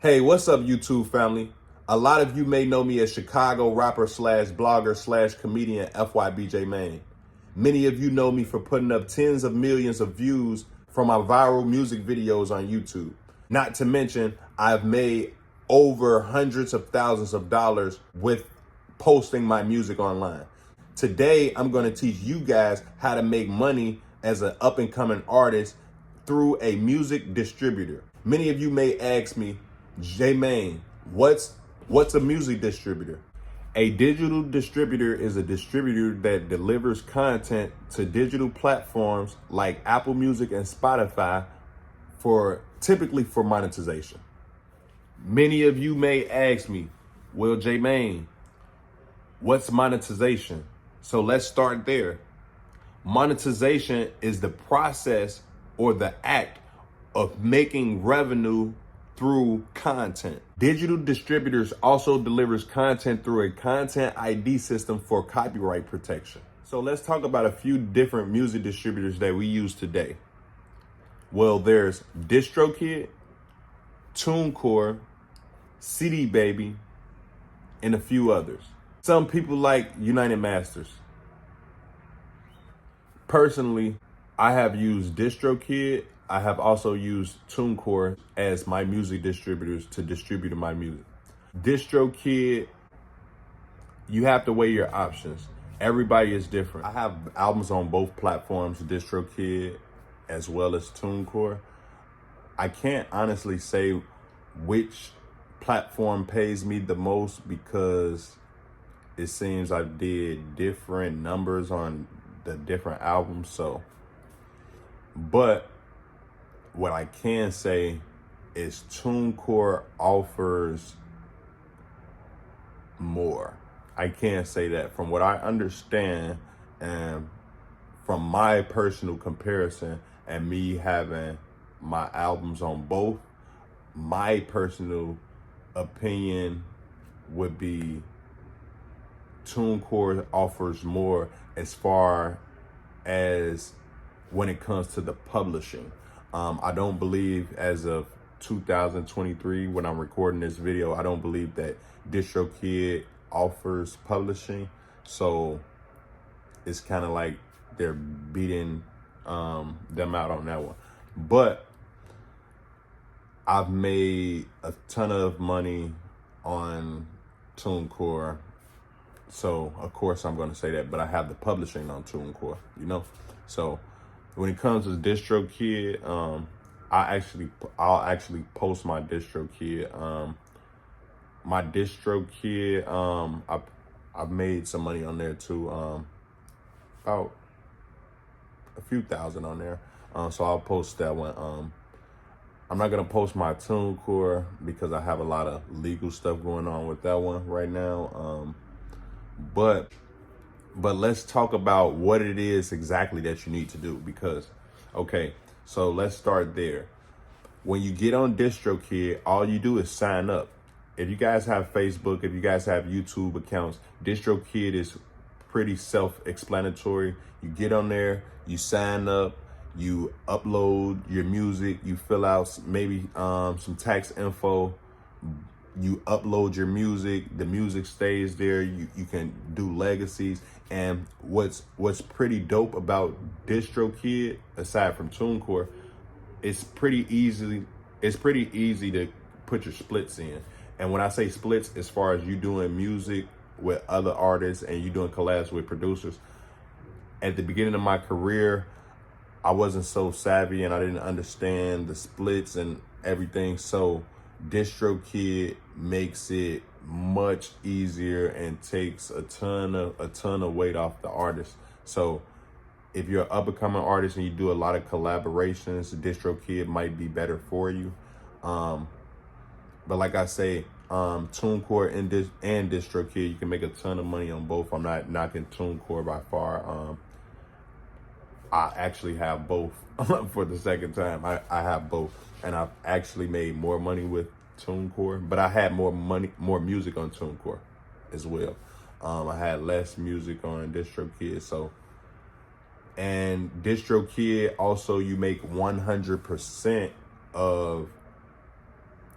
Hey, what's up, YouTube family? A lot of you may know me as Chicago rapper slash blogger slash comedian FYBJ Main. Many of you know me for putting up tens of millions of views from my viral music videos on YouTube. Not to mention, I've made over hundreds of thousands of dollars with posting my music online. Today, I'm going to teach you guys how to make money as an up and coming artist through a music distributor. Many of you may ask me, J-Main, what's a music distributor? A digital distributor is a distributor that delivers content to digital platforms like Apple Music and Spotify typically for monetization. Many of you may ask me, well, J-Main, what's monetization? So let's start there. Monetization is the process or the act of making revenue through content. Digital distributors also delivers content through a content ID system for copyright protection. So let's talk about a few different music distributors that we use today. Well, there's DistroKid, TuneCore, CD Baby, and a few others. Some people like United Masters. Personally, I have used DistroKid. I have also used TuneCore as my music distributors to distribute my music. DistroKid, you have to weigh your options. Everybody is different. I have albums on both platforms, DistroKid as well as TuneCore. I can't honestly say which platform pays me the most because it seems I did different numbers on the different albums. But what I can say is TuneCore offers more. I can say that from what I understand and from my personal comparison and me having my albums on both, my personal opinion would be TuneCore offers more as far as when it comes to the publishing. I don't believe as of 2023, when I'm recording this video, I don't believe that DistroKid offers publishing. So it's kind of like they're beating them out on that one. But I've made a ton of money on TuneCore. So of course I'm going to say that, but I have the publishing on TuneCore, So when it comes to DistroKid, I'll actually post my DistroKid. I've made some money on there too. About a few thousand on there. So I'll post that one. I'm not gonna post my TuneCore because I have a lot of legal stuff going on with that one right now. But let's talk about what it is exactly that you need to do because, okay, so let's start there. When you get on DistroKid, all you do is sign up. If you guys have Facebook, if you guys have YouTube accounts, DistroKid is pretty self-explanatory. You get on there, you sign up, you upload your music, you fill out maybe some tax info, you upload your music, the music stays there, you can do legacies. And what's pretty dope about DistroKid, aside from TuneCore, it's pretty easy to put your splits in. And when I say splits, as far as you doing music with other artists and you doing collabs with producers, at the beginning of my career, I wasn't so savvy and I didn't understand the splits and everything. So DistroKid makes it much easier and takes a ton of weight off the artist. So if you're an up and coming artist and you do a lot of collaborations, DistroKid might be better for you. But like I say, TuneCore and DistroKid, you can make a ton of money on both. I'm not knocking TuneCore by far. I actually have both for the second time. I have both, and I've actually made more money with TuneCore, but I had more music on TuneCore as well. I had less music on DistroKid. And DistroKid also, you make 100% of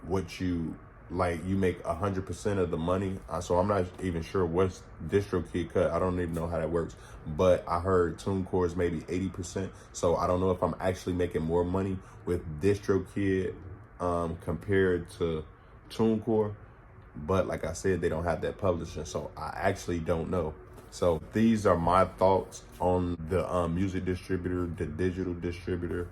what you like. You make 100% of the money. So I'm not even sure what's DistroKid cut. I don't even know how that works. But I heard TuneCore is maybe 80%. So I don't know if I'm actually making more money with DistroKid compared to TuneCore. But like I said, they don't have that publishing, so I actually don't know. So these are my thoughts on the music distributor, the digital distributor,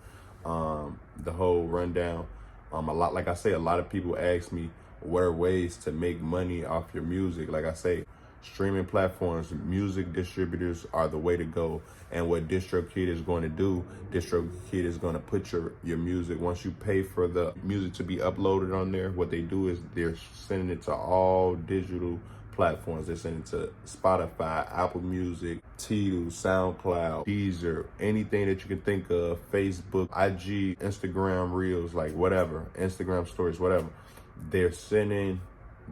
the whole rundown. Like I say, a lot of people ask me what are ways to make money off your music. Like I say, streaming platforms, music distributors are the way to go. And what DistroKid is going to do, DistroKid is going to put your music, once you pay for the music to be uploaded on there, what they do is they're sending it to all digital platforms. They're sending it to Spotify, Apple Music, Tidal, SoundCloud, Deezer, anything that you can think of, Facebook, IG, Instagram Reels, like whatever, Instagram Stories, whatever. They're sending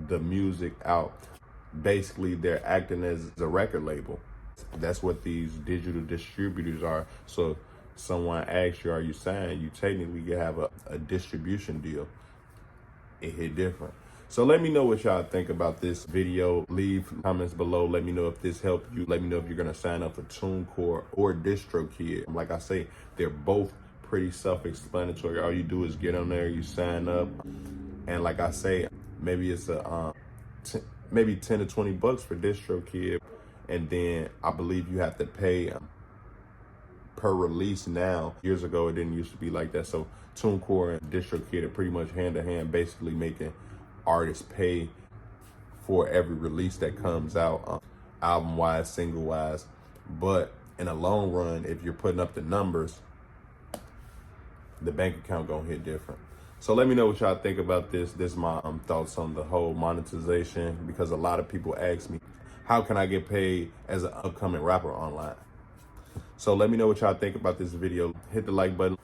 the music out. Basically, they're acting as a record label. That's what these digital distributors are. So someone asks you, are you signed? You technically have a distribution deal. It hit different. So let me know what y'all think about this video. Leave comments below. Let me know if this helped you. Let me know if you're gonna sign up for TuneCore or DistroKid. Like I say, they're both pretty self-explanatory. All you do is get on there, you sign up, and like I say, maybe it's maybe 10 to 20 bucks for DistroKid, and then I believe you have to pay per release now. Years ago, it didn't used to be like that. So TuneCore and DistroKid are pretty much hand to hand, basically making artists pay for every release that comes out, album wise, single wise. But in the long run, if you're putting up the numbers, the bank account gonna hit different. So let me know what y'all think about this. This is my thoughts on the whole monetization, because a lot of people ask me, how can I get paid as an upcoming rapper online? So let me know what y'all think about this video. Hit the like button.